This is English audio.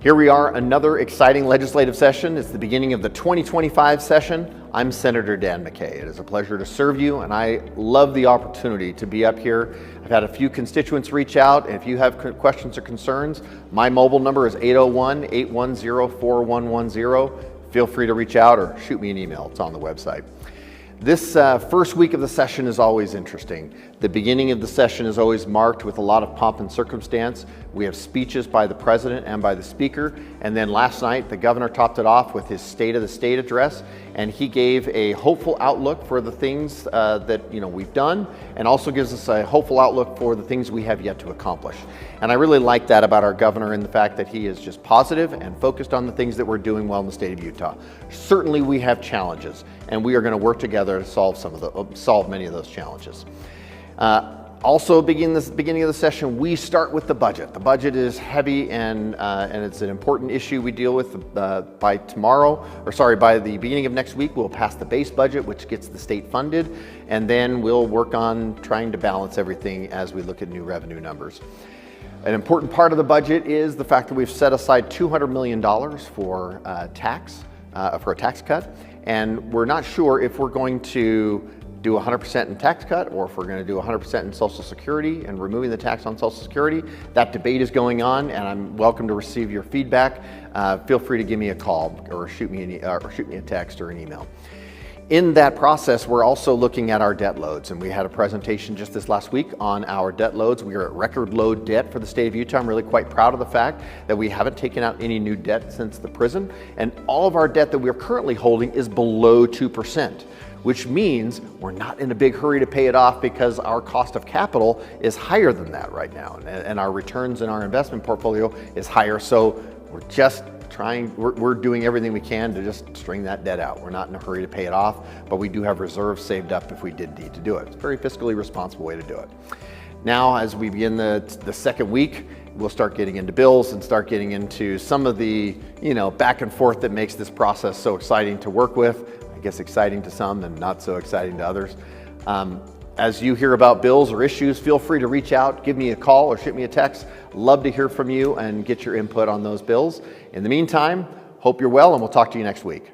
Here we are, another exciting legislative session. It's the beginning of the 2025 session. I'm Senator Dan McCay. It is a pleasure to serve you, and I love the opportunity to be up here. I've had a few constituents reach out, and if you have questions or concerns, my mobile number is 801-810-4110. Feel free to reach out or shoot me an email. It's on the website. This first week of the session is always interesting. The beginning of the session is always marked with a lot of pomp and circumstance. We have speeches by the president and by the speaker, and then last night the governor topped it off with his State of the State address, and he gave a hopeful outlook for the things that we've done, and also gives us a hopeful outlook for the things we have yet to accomplish. And I really like that about our governor, in the fact that he is just positive and focused on the things that we're doing well in the state of Utah. Certainly we have challenges, and we are going to work together to solve many of those challenges. Also, beginning of the session, we start with the budget. The budget is heavy and it's an important issue we deal with. By the beginning of next week, we'll pass the base budget, which gets the state funded, and then we'll work on trying to balance everything as we look at new revenue numbers. An important part of the budget is the fact that we've set aside $200 million for a tax cut, and we're not sure if we're going to do 100% in tax cut or if we're going to do 100% in Social Security and removing the tax on Social Security. That debate is going on, and I'm welcome to receive your feedback. Feel free to give me a call or shoot me a text or an email. In that process, we're also looking at our debt loads, and we had a presentation just this last week on our debt loads. We are at record low debt for the state of Utah. I'm really quite proud of the fact that we haven't taken out any new debt since the prison, and all of our debt that we are currently holding is below 2%. Which means we're not in a big hurry to pay it off, because our cost of capital is higher than that right now, and our returns in our investment portfolio is higher. So we're doing everything we can to just string that debt out. We're not in a hurry to pay it off, but we do have reserves saved up if we did need to do it. It's a very fiscally responsible way to do it. Now, as we begin the second week, we'll start getting into bills and start getting into some of the back and forth that makes this process so exciting to work with. I guess exciting to some and not so exciting to others. As you hear about bills or issues, feel free to reach out, give me a call or shoot me a text. Love to hear from you and get your input on those bills. In the meantime, hope you're well, and we'll talk to you next week.